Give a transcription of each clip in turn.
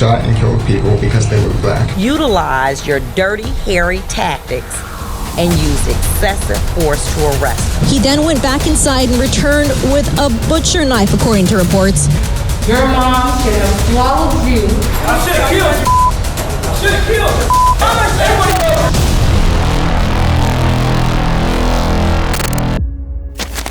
shot and killed people because they were black. Utilize your dirty, hairy tactics and use excessive force to arrest him. He then went back inside and returned with a butcher knife, according to reports. Your mom should have swallowed you. I should have killed you. I should have killed you. How much everybody?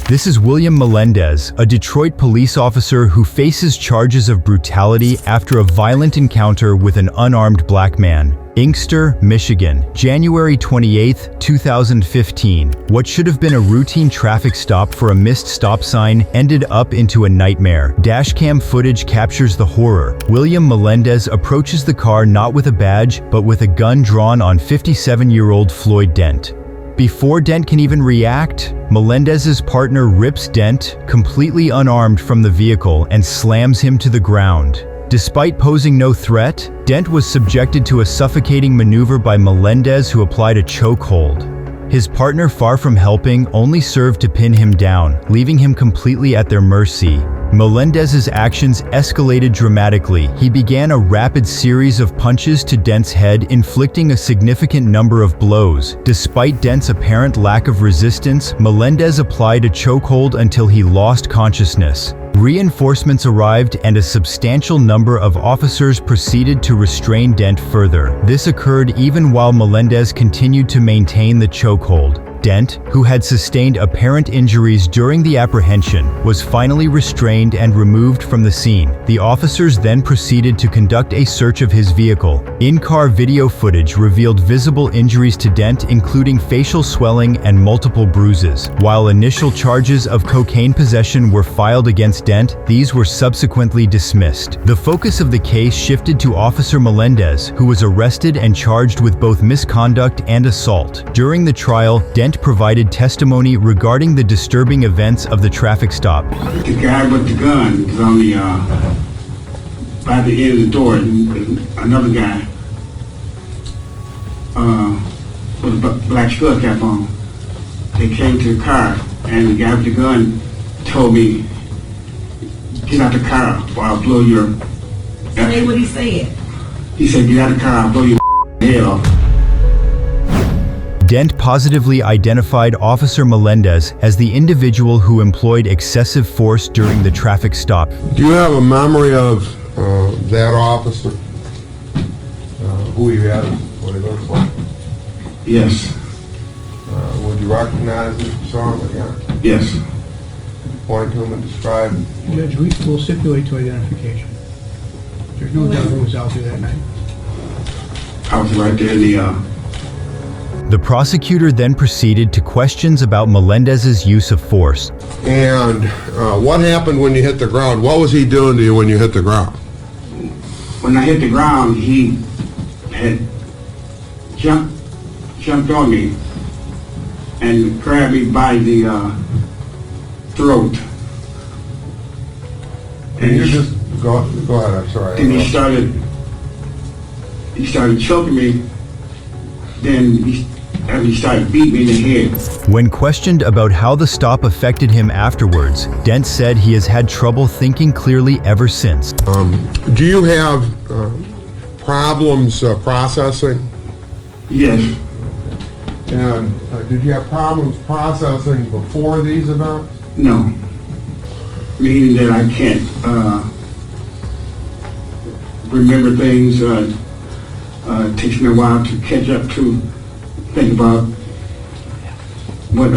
This is William Melendez, a Detroit police officer who faces charges of brutality after a violent encounter with an unarmed black man. Inkster, Michigan, January 28, 2015. What should have been a routine traffic stop for a missed stop sign ended up into a nightmare. Dashcam footage captures the horror. William Melendez approaches the car not with a badge, but with a gun drawn on 57-year-old Floyd Dent. Before Dent can even react, Melendez's partner rips Dent, completely unarmed, from the vehicle and slams him to the ground. Despite posing no threat, Dent was subjected to a suffocating maneuver by Melendez, who applied a chokehold. His partner, far from helping, only served to pin him down, leaving him completely at their mercy. Melendez's actions escalated dramatically. He began a rapid series of punches to Dent's head, inflicting a significant number of blows. Despite Dent's apparent lack of resistance, Melendez applied a chokehold until he lost consciousness. Reinforcements arrived and a substantial number of officers proceeded to restrain Dent further. This occurred even while Melendez continued to maintain the chokehold. Dent, who had sustained apparent injuries during the apprehension, was finally restrained and removed from the scene. The officers then proceeded to conduct a search of his vehicle. In-car video footage revealed visible injuries to Dent, including facial swelling and multiple bruises. While initial charges of cocaine possession were filed against Dent, these were subsequently dismissed. The focus of the case shifted to Officer Melendez, who was arrested and charged with both misconduct and assault. During the trial, Dent provided testimony regarding the disturbing events of the traffic stop. The guy with the gun was on the by the end of the door. Another guy with a black skull cap on. They came to the car, and the guy with the gun told me, "Get out the car, or I'll blow your." Say what he said. He said, "Get out the car, I'll blow your head off." Dent positively identified Officer Melendez as the individual who employed excessive force during the traffic stop. Do you have a memory of that officer? Who he had, what he looked like? Yes. Would you recognize him if you saw him again? Yes. Point to him and describe. Judge, we will stipulate to identification. There's no doubt who was out there that night. I was right there in the The prosecutor then proceeded to questions about Melendez's use of force. And what happened when you hit the ground? What was he doing to you when you hit the ground? When I hit the ground, he had jumped on me and grabbed me by the throat. And you just go ahead. I'm sorry. And he started choking me. Then he started beating me in the head. When questioned about how the stop affected him afterwards, Dent said he has had trouble thinking clearly ever since. Do you have problems processing? Yes. And did you have problems processing before these events? No. Meaning that I can't remember things. It takes me a while to catch up to think about what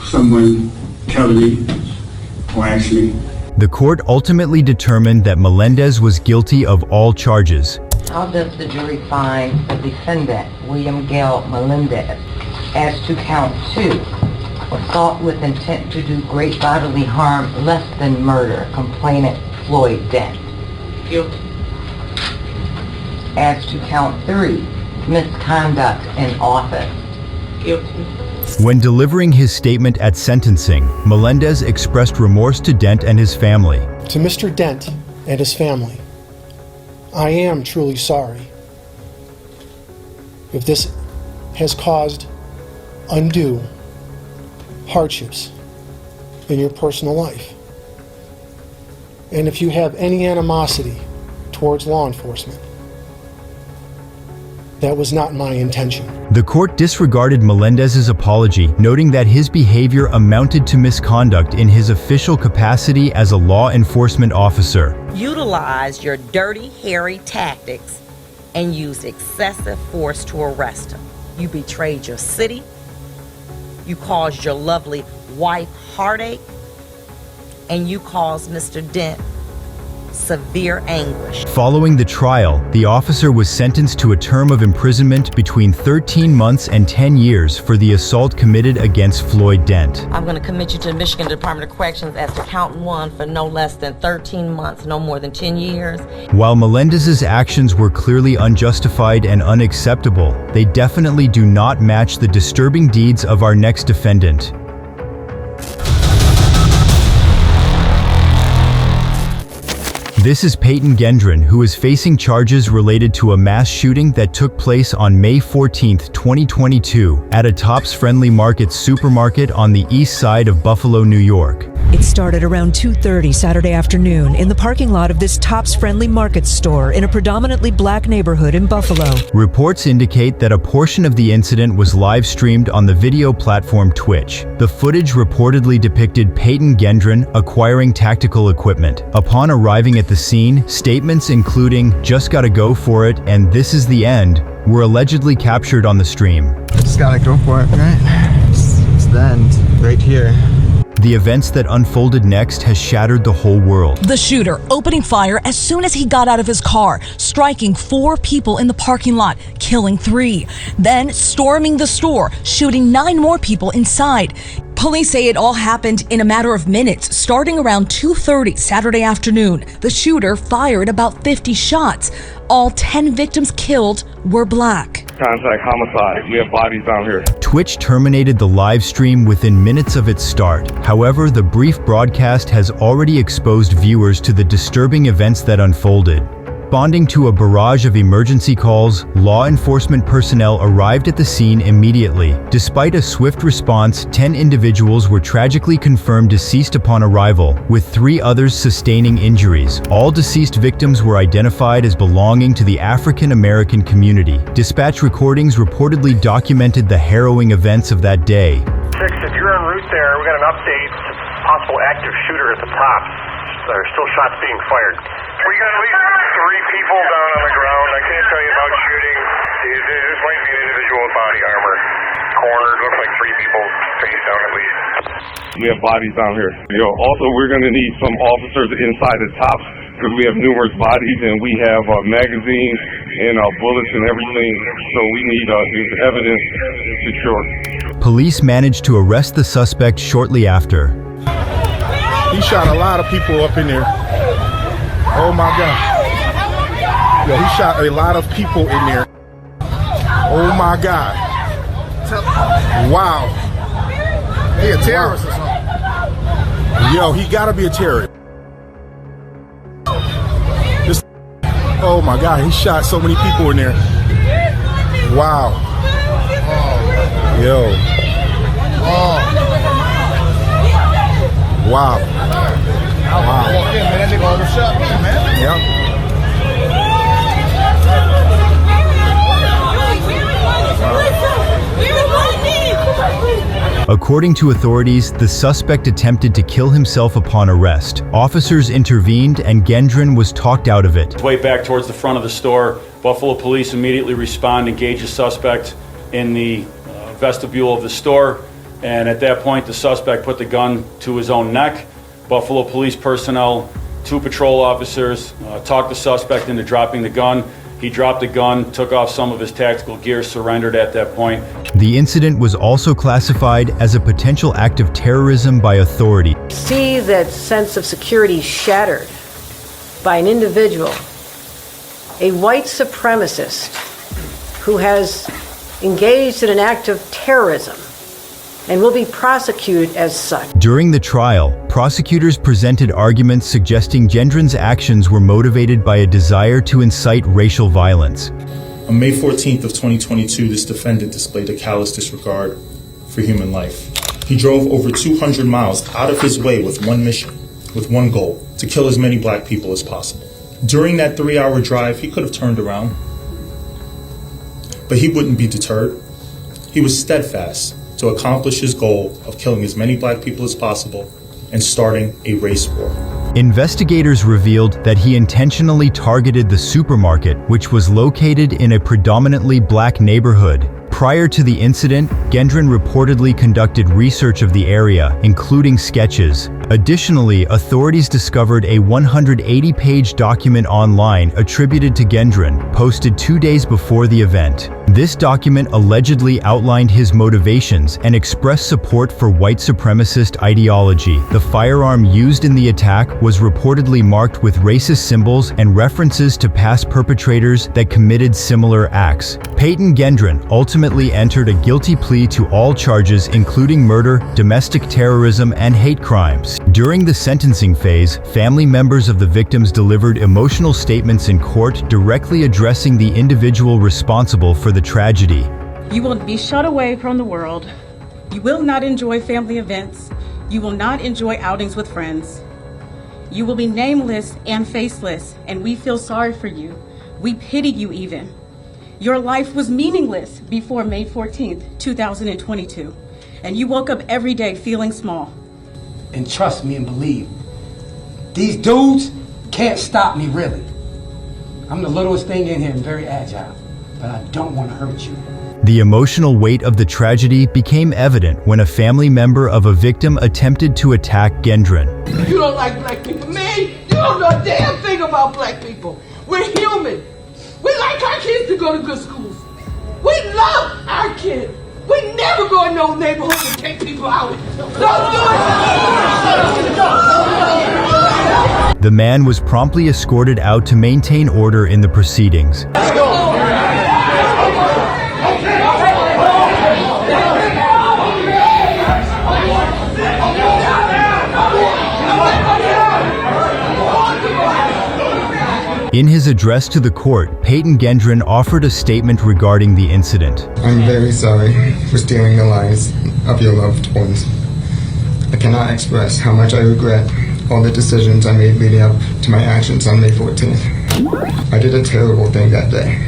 someone telling me or asking me. The court ultimately determined that Melendez was guilty of all charges. How does the jury find the defendant, William Gale Melendez, as to count 2, assault with intent to do great bodily harm less than murder, complainant Floyd Dent? Guilty. As to count 3, misconduct in office? Guilty. When delivering his statement at sentencing, Melendez expressed remorse to Dent and his family. To Mr. Dent and his family, I am truly sorry if this has caused undue hardships in your personal life. And if you have any animosity towards law enforcement. That was not my intention. The court disregarded Melendez's apology, noting that his behavior amounted to misconduct in his official capacity as a law enforcement officer. Utilize your dirty, hairy tactics and use excessive force to arrest him. You betrayed your city. You caused your lovely wife heartache. And you caused Mr. Dent severe anguish. Following the trial, the officer was sentenced to a term of imprisonment between 13 months and 10 years for the assault committed against Floyd Dent. I'm going to commit you to the Michigan Department of Corrections as to count 1 for no less than 13 months, no more than 10 years. While Melendez's actions were clearly unjustified and unacceptable, they definitely do not match the disturbing deeds of our next defendant. This is Payton Gendin, who is facing charges related to a mass shooting that took place on May 14, 2022, at a Tops Friendly Market supermarket on the east side of Buffalo, New York. It started around 2:30 Saturday afternoon in the parking lot of this Tops Friendly Market store in a predominantly black neighborhood in Buffalo. Reports indicate that a portion of the incident was live-streamed on the video platform Twitch. The footage reportedly depicted Payton Gendin acquiring tactical equipment. Upon arriving at the scene, statements including "just gotta go for it" and "this is the end" were allegedly captured on the stream. Just gotta go for it, right? It's the end, right here. The events that unfolded next has shattered the whole world. The shooter opening fire as soon as he got out of his car, striking 4 people in the parking lot, killing 3. Then storming the store, shooting 9 more people inside. Police say it all happened in a matter of minutes, starting around 2:30 Saturday afternoon. The shooter fired about 50 shots. All 10 victims killed were black. Contact homicide. We have bodies down here. Twitch terminated the live stream within minutes of its start. However, the brief broadcast has already exposed viewers to the disturbing events that unfolded. Responding to a barrage of emergency calls, law enforcement personnel arrived at the scene immediately. Despite a swift response, 10 individuals were tragically confirmed deceased upon arrival, with 3 others sustaining injuries. All deceased victims were identified as belonging to the African American community. Dispatch recordings reportedly documented the harrowing events of that day. 6, if you're en route there, we got an update. Possible active shooter at the top. There are still shots being fired. We got at least 3 people down on the ground. I can't tell you about shooting. This might be an individual with body armor. Cornered, looks like 3 people face down at least. We have bodies down here. Also, we're going to need some officers inside the Tops because we have numerous bodies and we have magazines and bullets and everything. So we need evidence secured. Police managed to arrest the suspect shortly after. He shot a lot of people up in there. Oh my God. Yo, he shot a lot of people in there. Oh my God. Wow. He a terrorist or something? Yo, he gotta be a terrorist. Oh my God, he shot so many people in there. Wow. Yo. Oh. Wow. Wow. Yep. According to authorities, the suspect attempted to kill himself upon arrest. Officers intervened and Gendin was talked out of it. Way back towards the front of the store, Buffalo police immediately respond, engage the suspect in the vestibule of the store, and at that point the suspect put the gun to his own neck. Buffalo police personnel, 2 patrol officers, talked the suspect into dropping the gun. He dropped the gun, took off some of his tactical gear, surrendered at that point. The incident was also classified as a potential act of terrorism by authorities. See that sense of security shattered by an individual, a white supremacist who has engaged in an act of terrorism and will be prosecuted as such. During the trial, prosecutors presented arguments suggesting Gendin's actions were motivated by a desire to incite racial violence. On May 14th of 2022, this defendant displayed a callous disregard for human life. He drove over 200 miles out of his way with one mission, with one goal, to kill as many black people as possible. During that 3-hour drive, he could have turned around, but he wouldn't be deterred. He was steadfast to accomplish his goal of killing as many black people as possible and starting a race war. Investigators revealed that he intentionally targeted the supermarket, which was located in a predominantly black neighborhood. Prior to the incident, Gendin reportedly conducted research of the area, including sketches. Additionally, authorities discovered a 180-page document online attributed to Gendin, posted 2 days before the event. This document allegedly outlined his motivations and expressed support for white supremacist ideology. The firearm used in the attack was reportedly marked with racist symbols and references to past perpetrators that committed similar acts. Payton Gendin ultimately entered a guilty plea to all charges, including murder, domestic terrorism, and hate crimes. During the sentencing phase, family members of the victims delivered emotional statements in court directly addressing the individual responsible for the tragedy. You will be shut away from the world. You will not enjoy family events. You will not enjoy outings with friends. You will be nameless and faceless, and we feel sorry for you. We pity you even. Your life was meaningless before May 14th, 2022, and you woke up every day feeling small. And trust me and believe, these dudes can't stop me, really. I'm the littlest thing in here and very agile, but I don't want to hurt you. The emotional weight of the tragedy became evident when a family member of a victim attempted to attack Gendin. You don't like black people, man. You don't know a damn thing about black people. We're human. We like our kids to go to good schools. We love our kids. We never go in no neighborhood and take people out. Don't do it. The man was promptly escorted out to maintain order in the proceedings. In his address to the court, Payton Gendin offered a statement regarding the incident. I'm very sorry for stealing the lives of your loved ones. I cannot express how much I regret all the decisions I made leading up to my actions on May 14th. I did a terrible thing that day.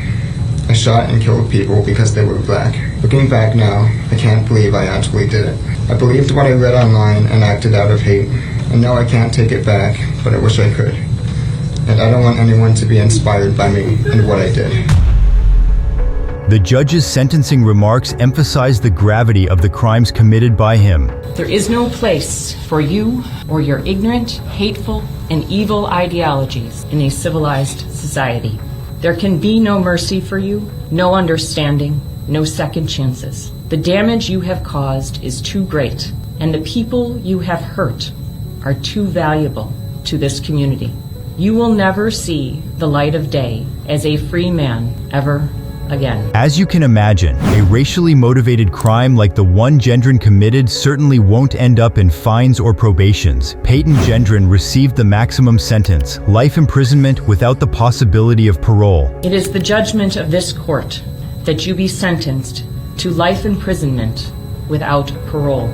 I shot and killed people because they were black. Looking back now, I can't believe I actually did it. I believed what I read online and acted out of hate. I know I can't take it back, but I wish I could. And I don't want anyone to be inspired by me and what I did. The judge's sentencing remarks emphasized the gravity of the crimes committed by him. There is no place for you or your ignorant, hateful, and evil ideologies in a civilized society. There can be no mercy for you, no understanding, no second chances. The damage you have caused is too great, and the people you have hurt are too valuable to this community. You will never see the light of day as a free man ever again. As you can imagine, a racially motivated crime like the one Gendin committed certainly won't end up in fines or probations. Payton Gendin received the maximum sentence, life imprisonment without the possibility of parole. It is the judgment of this court that you be sentenced to life imprisonment without parole.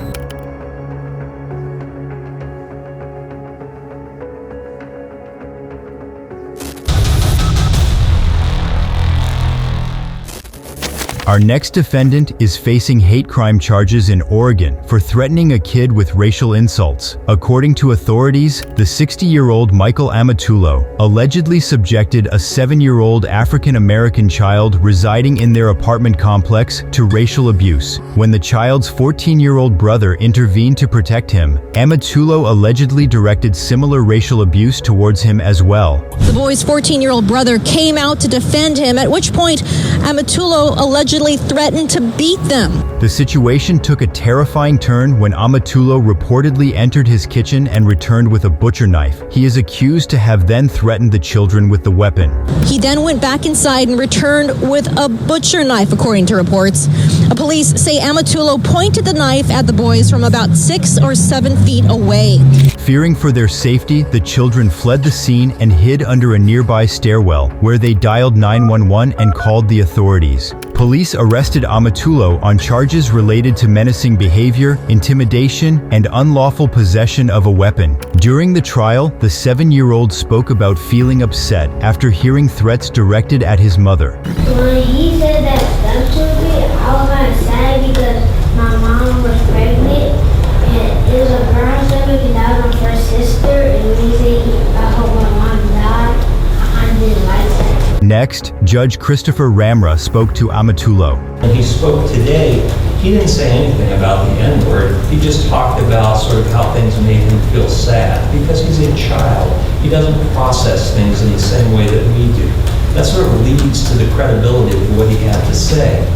Our next defendant is facing hate crime charges in Oregon for threatening a kid with racial insults. According to authorities, the 60-year-old Michael Amatullo allegedly subjected a 7-year-old African-American child residing in their apartment complex to racial abuse. When the child's 14-year-old brother intervened to protect him, Amatullo allegedly directed similar racial abuse towards him as well. The boy's 14-year-old brother came out to defend him, at which point Amatullo allegedly threatened to beat them. The situation took a terrifying turn when Amatullo reportedly entered his kitchen and returned with a butcher knife. He is accused to have then threatened the children with the weapon. He then went back inside and returned with a butcher knife, according to reports. Police say Amatullo pointed the knife at the boys from about 6 or 7 feet away. Fearing for their safety, the children fled the scene and hid under a nearby stairwell, where they dialed 911 and called the authorities. Police Police arrested Amatullo on charges related to menacing behavior, intimidation, and unlawful possession of a weapon. During the trial, the 7-year-old spoke about feeling upset after hearing threats directed at his mother. When he said that stuff to me, I was kind of sad because my mom was pregnant, and it was a girl said me because that was my first sister, and when he said I hope my mom died, I didn't like that. Next, Judge Christopher Ramra spoke to Amatullo. When he spoke today, he didn't say anything about the N-word. He just talked about sort of how things made him feel sad because he's a child. He doesn't process things in the same way that we do. That sort of leads to the credibility of what he had to say.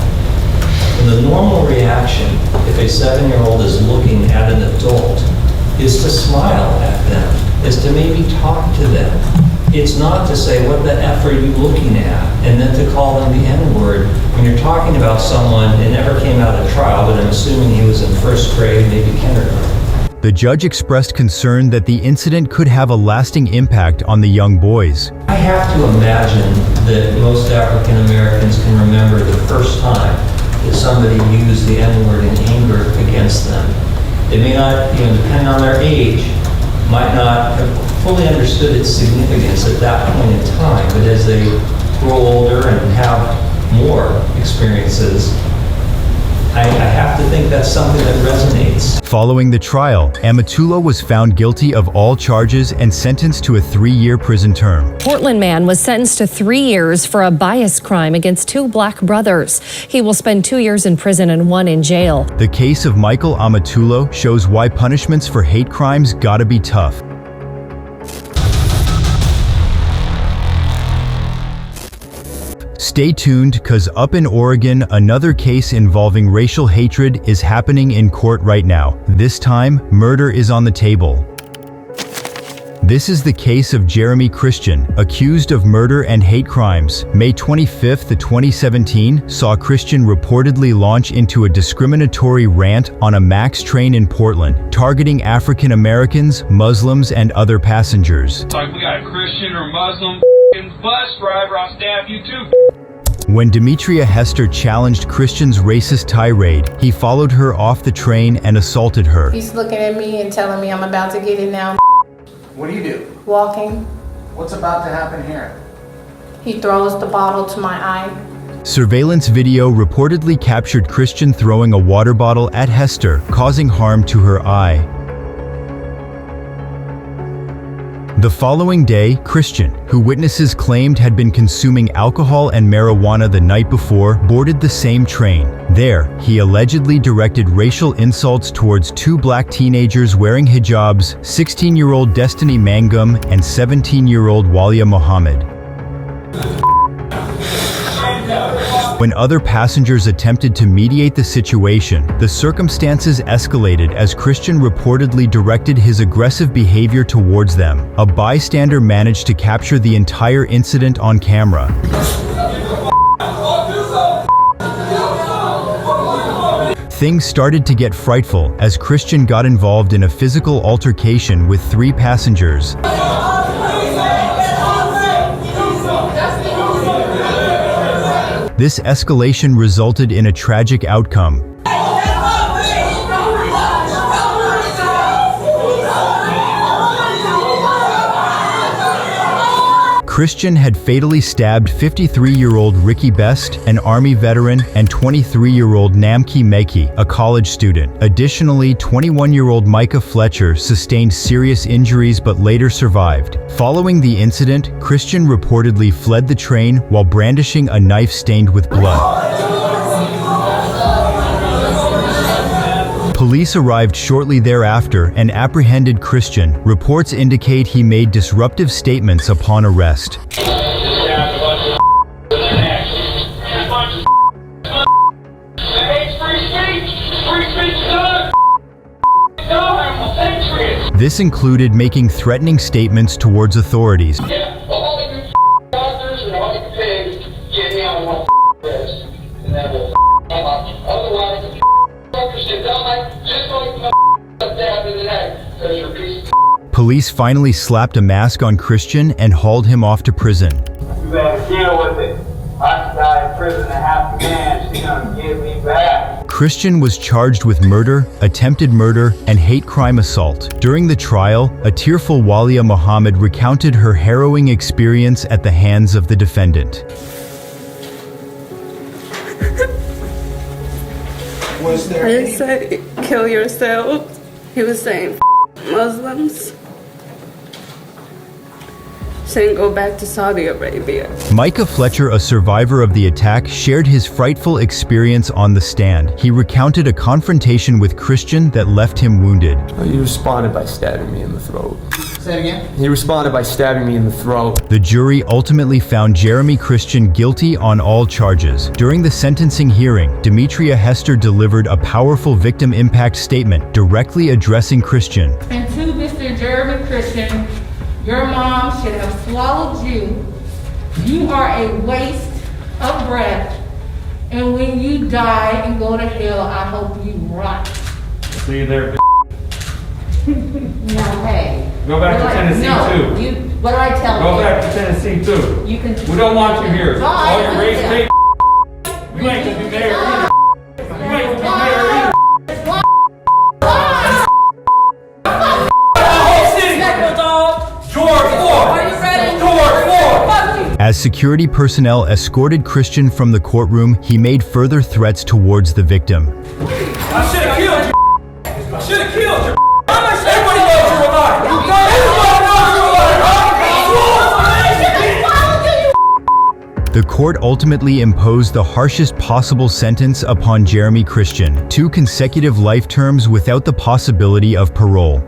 And the normal reaction, if a 7-year-old is looking at an adult, is to smile at them, is to maybe talk to them. It's not to say, what the F are you looking at? And then to call them the N-word. When you're talking about someone, it never came out at trial, but I'm assuming he was in first grade, maybe kindergarten. The judge expressed concern that the incident could have a lasting impact on the young boys. I have to imagine that most African Americans can remember the first time that somebody used the N-word in anger against them. They may not, depending on their age, might not have fully understood its significance at that point in time, but as they grow older and have more experiences, I have to think that's something that resonates. Following the trial, Amatullo was found guilty of all charges and sentenced to a 3-year prison term. Portland man was sentenced to 3 years for a bias crime against 2 black brothers. He will spend 2 years in prison and 1 in jail. The case of Michael Amatullo shows why punishments for hate crimes gotta be tough. Stay tuned, cause up in Oregon, another case involving racial hatred is happening in court right now. This time, murder is on the table. This is the case of Jeremy Christian, accused of murder and hate crimes. May 25, 2017, saw Christian reportedly launch into a discriminatory rant on a MAX train in Portland, targeting African Americans, Muslims, and other passengers. Like, we got a Christian or Muslim bus driver, I'll stab you too. When Demetria Hester challenged Christian's racist tirade, he followed her off the train and assaulted her. He's looking at me and telling me I'm about to get it now. What do you do? Walking. What's about to happen here? He throws the bottle to my eye. Surveillance video reportedly captured Christian throwing a water bottle at Hester, causing harm to her eye. The following day, Christian, who witnesses claimed had been consuming alcohol and marijuana the night before, boarded the same train. There, he allegedly directed racial insults towards 2 black teenagers wearing hijabs, 16-year-old Destiny Mangum and 17-year-old Walia Mohammed. When other passengers attempted to mediate the situation, the circumstances escalated as Christian reportedly directed his aggressive behavior towards them. A bystander managed to capture the entire incident on camera. Things started to get frightful as Christian got involved in a physical altercation with 3 passengers. This escalation resulted in a tragic outcome. Christian had fatally stabbed 53-year-old Ricky Best, an Army veteran, and 23-year-old Namki Meki, a college student. Additionally, 21-year-old Micah Fletcher sustained serious injuries but later survived. Following the incident, Christian reportedly fled the train while brandishing a knife stained with blood. Police arrived shortly thereafter and apprehended Christian. Reports indicate he made disruptive statements upon arrest. This included making threatening statements towards authorities. Police finally slapped a mask on Christian and hauled him off to prison. You better deal with it. I could die in prison and half the man she's gonna give me back. Christian was charged with murder, attempted murder, and hate crime assault. During the trial, a tearful Walia Muhammad recounted her harrowing experience at the hands of the defendant. I just said, kill yourself. He was saying, Muslims. Saying, go back to Saudi Arabia. Micah Fletcher, a survivor of the attack, shared his frightful experience on the stand. He recounted a confrontation with Christian that left him wounded. He responded by stabbing me in the throat. Say it again? He responded by stabbing me in the throat. The jury ultimately found Jeremy Christian guilty on all charges. During the sentencing hearing, Demetria Hester delivered a powerful victim impact statement directly addressing Christian. And to Mr. Jeremy Christian, your mom should have swallowed you. You are a waste of breath. And when you die and go to hell, I hope you rot. See you there, No, hey. Go back to Tennessee, too. What do I tell you? Go back to Tennessee, too. You can. We don't want you here. All your race yeah. hate. You ain't gonna be there either. You ain't gonna be there either. As security personnel escorted Christian from the courtroom, he made further threats towards the victim. I should have killed you. I should have killed you. Everybody knows you're alive. Everybody knows you're alive. The court ultimately imposed the harshest possible sentence upon Jeremy Christian, 2 consecutive life terms without the possibility of parole.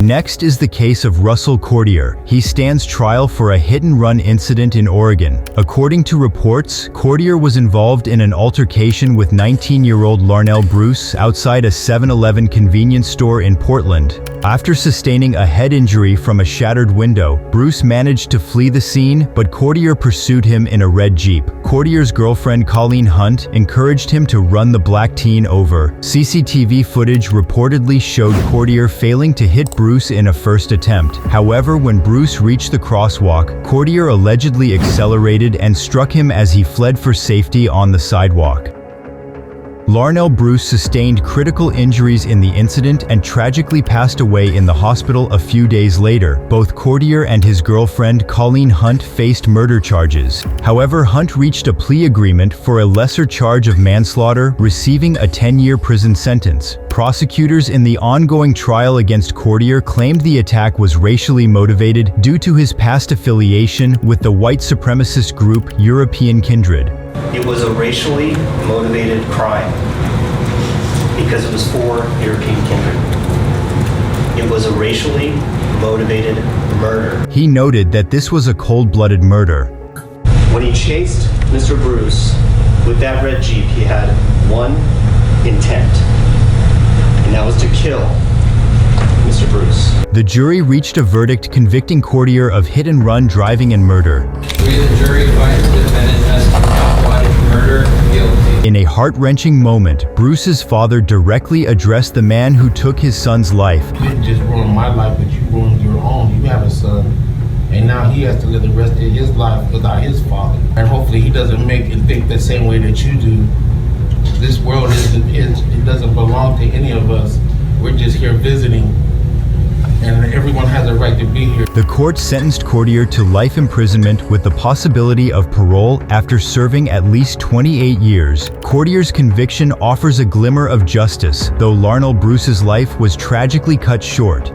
Next is the case of Russell Cordier. He stands trial for a hit-and-run incident in Oregon. According to reports, Cordier was involved in an altercation with 19-year-old Larnell Bruce outside a 7-Eleven convenience store in Portland. After sustaining a head injury from a shattered window, Bruce managed to flee the scene, but Cordier pursued him in a red Jeep. Cordier's girlfriend Colleen Hunt encouraged him to run the black teen over. CCTV footage reportedly showed Cordier failing to hit Bruce in a first attempt. However, when Bruce reached the crosswalk, Cordier allegedly accelerated and struck him as he fled for safety on the sidewalk. Larnell Bruce sustained critical injuries in the incident and tragically passed away in the hospital a few days later. Both Cordier and his girlfriend Colleen Hunt faced murder charges. However, Hunt reached a plea agreement for a lesser charge of manslaughter, receiving a 10-year prison sentence. Prosecutors in the ongoing trial against Cordier claimed the attack was racially motivated due to his past affiliation with the white supremacist group European Kindred. It was a racially motivated crime because it was for European Kindred. It was a racially motivated murder. He noted that this was a cold-blooded murder. When he chased Mr. Bruce with that red Jeep, he had one intent, and that was to kill Mr. Bruce. The jury reached a verdict convicting Cordier of hit-and-run driving and murder. We, the jury, find the defendant as outright murder guilty. In a heart-wrenching moment, Bruce's father directly addressed the man who took his son's life. You didn't just ruin my life, but you ruined your own. You have a son, and now he has to live the rest of his life without his father. And hopefully he doesn't make and think the same way that you do. This world isn't his. It doesn't belong to any of us. We're just here visiting, and everyone has a right to be here. The court sentenced Cordier to life imprisonment with the possibility of parole after serving at least 28 years. Cordier's conviction offers a glimmer of justice, though Larnell Bruce's life was tragically cut short.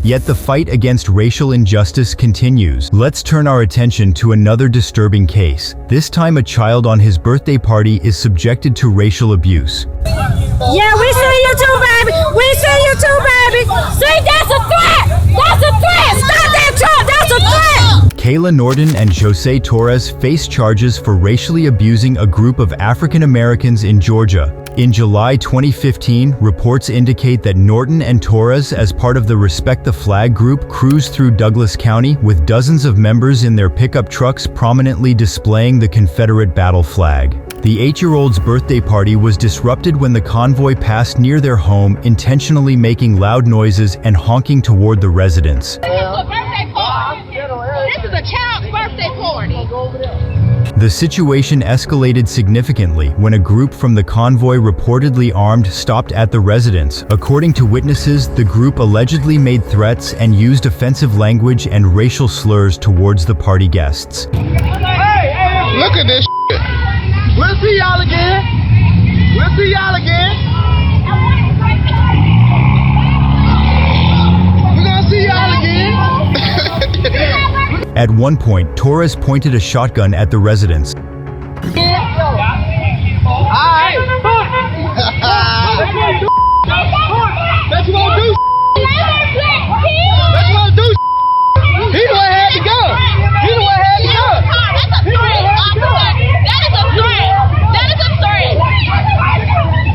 Yet the fight against racial injustice continues. Let's turn our attention to another disturbing case. This time a child on his birthday party is subjected to racial abuse. Yeah, we see you too, baby! We see you too, baby! See, that's a threat! That's a threat! Stop that truck! That's a threat! Kayla, Nordon, and Jose Torres face charges for racially abusing a group of African Americans in Georgia. In July 2015, reports indicate that Nordon and Torres, as part of the Respect the Flag group, cruised through Douglas County with dozens of members in their pickup trucks prominently displaying the Confederate battle flag. The 8-year-old's birthday party was disrupted when the convoy passed near their home, intentionally making loud noises and honking toward the residents. This is a birthday party. This is a child's birthday party. The situation escalated significantly when a group from the convoy, reportedly armed, stopped at the residence. According to witnesses, the group allegedly made threats and used offensive language and racial slurs towards the party guests. Hey, look at this shit. We'll see y'all again. We'll see y'all again. We're gonna see y'all again. At one point, Torres pointed a shotgun at the residents. Alright. That's what gonna do. That's what gonna do. He the one had to go. He the one had to go. That is a threat.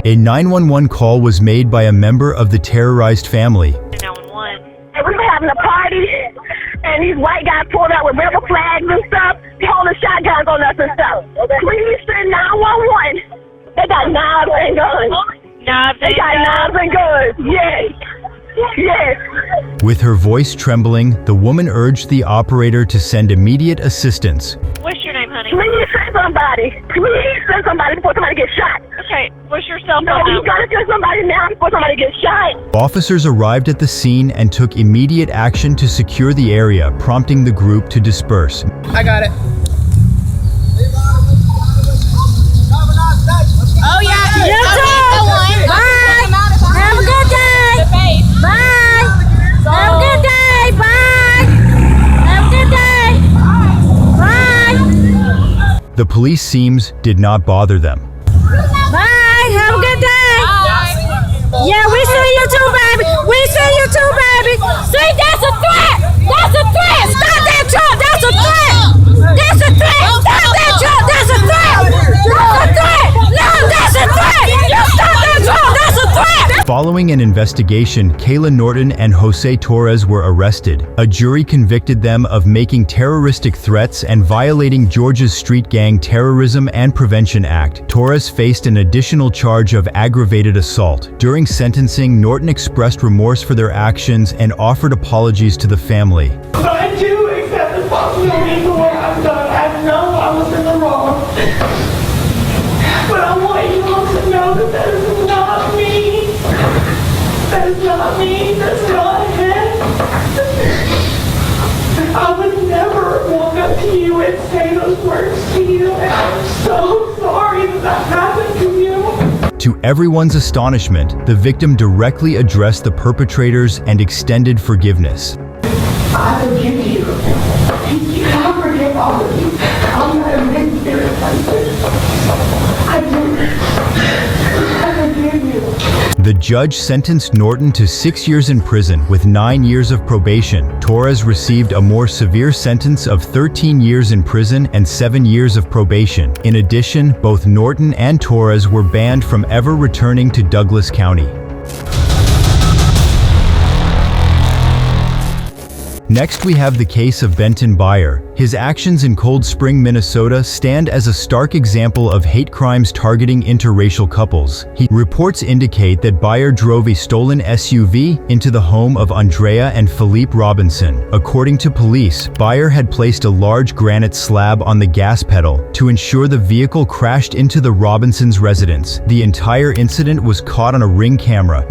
A 911 call was made by a member of the terrorized family. We were having a party, and these white guys pulled out with rebel flags and stuff, holding shotguns on us and stuff. Please send 911. They got knives and guns. They got knives and guns. Yes. Yes. With her voice trembling, the woman urged the operator to send immediate assistance. What's your name, honey? Please send somebody. Please send somebody before somebody gets shot. Okay. What's your cell phone number? No, you gotta send somebody now before somebody gets shot. Officers arrived at the scene and took immediate action to secure the area, prompting the group to disperse. I got it. Oh, yeah. You too. Bye. Have a good day. Bye. Have a good day. Bye. Have a good day. Bye. The police seems did not bother them. Bye. Have a good day. Yeah, we see you too, baby. We see you too, baby. See, that's a threat. That's a threat. Stop that truck. That's a threat. That's a threat. Stop that truck. That's a threat. That's a threat. No, that's a threat. You stop that truck. That's a threat. Following an investigation, Kayla, Nordon, and Jose Torres were arrested. A jury convicted them of making terroristic threats and violating Georgia's Street Gang Terrorism and Prevention Act. Torres faced an additional charge of aggravated assault. During sentencing, Nordon expressed remorse for their actions and offered apologies to the family. I do accept responsibility for what I've done. I know I was in the wrong. But I want you all to know that that is not me. That is not me. That's not him. I would never walk up to you and say those words to you. And I'm so sorry that happened to you. To everyone's astonishment, the victim directly addressed the perpetrators and extended forgiveness. I forgive you. I forgive all of you. I'm not a big spirit person. I do. I forgive you. The judge sentenced Nordon to 6 years in prison with 9 years of probation. Torres received a more severe sentence of 13 years in prison and 7 years of probation. In addition, both Nordon and Torres were banned from ever returning to Douglas County. Next, we have the case of Benton Byer. His actions in Cold Spring, Minnesota stand as a stark example of hate crimes targeting interracial couples. Reports indicate that Byer drove a stolen SUV into the home of Andrea and Philippe Robinson. According to police, Byer had placed a large granite slab on the gas pedal to ensure the vehicle crashed into the Robinsons' residence. The entire incident was caught on a Ring camera.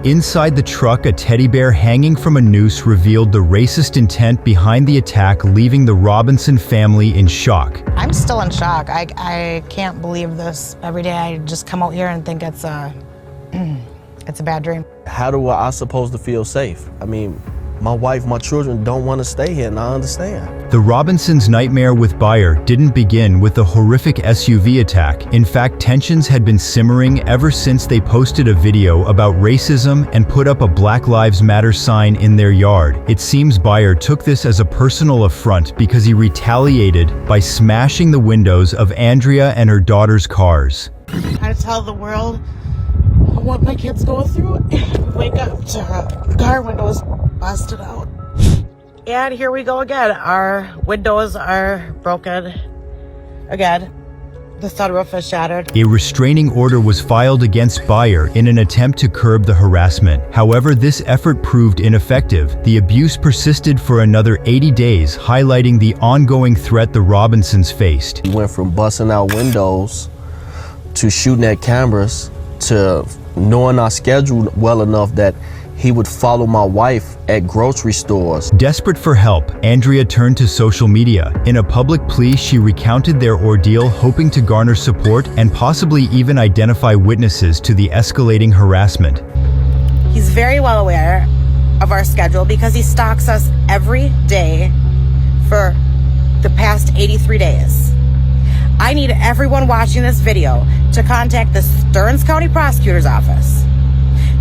Inside the truck, a teddy bear hanging from a noose revealed the racist intent behind the attack, leaving the Robinson family in shock. I'm still in shock. I can't believe this. Every day I just come out here and think it's a bad dream. How do I supposed to feel safe? I mean, my wife, my children don't want to stay here, and I understand. The Robinsons' nightmare with Byer didn't begin with the horrific SUV attack. In fact, tensions had been simmering ever since they posted a video about racism and put up a Black Lives Matter sign in their yard. It seems Byer took this as a personal affront because he retaliated by smashing the windows of Andrea and her daughter's cars. How to tell the world don't want my kids going through it. Wake up to car windows busted out. And here we go again. Our windows are broken again. The sunroof is shattered. A restraining order was filed against Byer in an attempt to curb the harassment. However, this effort proved ineffective. The abuse persisted for another 80 days, highlighting the ongoing threat the Robinsons faced. He went from busting out windows to shooting at cameras to knowing our schedule well enough that he would follow my wife at grocery stores. Desperate for help, Andrea turned to social media. In a public plea, she recounted their ordeal, hoping to garner support and possibly even identify witnesses to the escalating harassment. He's very well aware of our schedule because he stalks us every day for the past 83 days. I need everyone watching this video to contact the Stearns County Prosecutor's Office,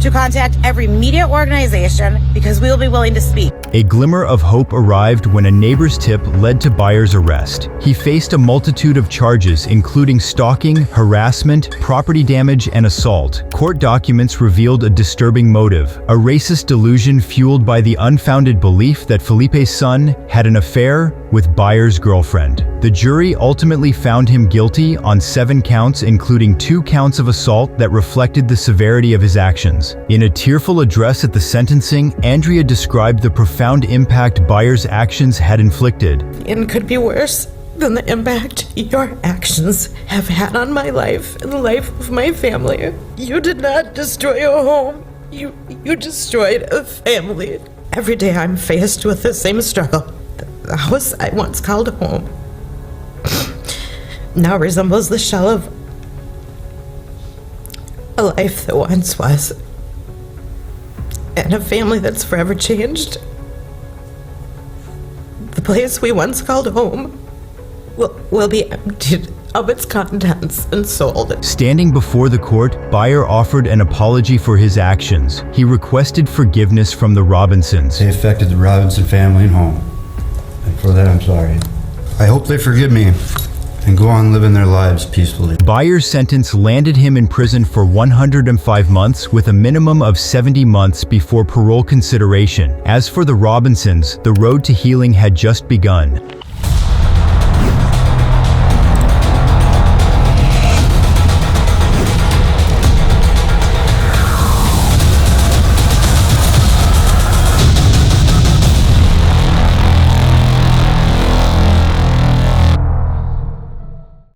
to contact every media organization, because we will be willing to speak. A glimmer of hope arrived when a neighbor's tip led to Byer's arrest. He faced a multitude of charges, including stalking, harassment, property damage, and assault. Court documents revealed a disturbing motive, a racist delusion fueled by the unfounded belief that Felipe's son had an affair with Byer's girlfriend. The jury ultimately found him guilty on 7 counts, including 2 counts of assault that reflected the severity of his actions. In a tearful address at the sentencing, Andrea described the profound impact Byer's actions had inflicted. It could be worse than the impact your actions have had on my life and the life of my family. You did not destroy a home. You destroyed a family. Every day I'm faced with the same struggle. The house I once called home now resembles the shell of a life that once was, and a family that's forever changed. The place we once called home will be emptied of its contents and sold. Standing before the court, Byer offered an apology for his actions. He requested forgiveness from the Robinsons. They affected the Robinson family and home, and for that I'm sorry. I hope they forgive me and go on living their lives peacefully. Byer's sentence landed him in prison for 105 months with a minimum of 70 months before parole consideration. As for the Robinsons, the road to healing had just begun.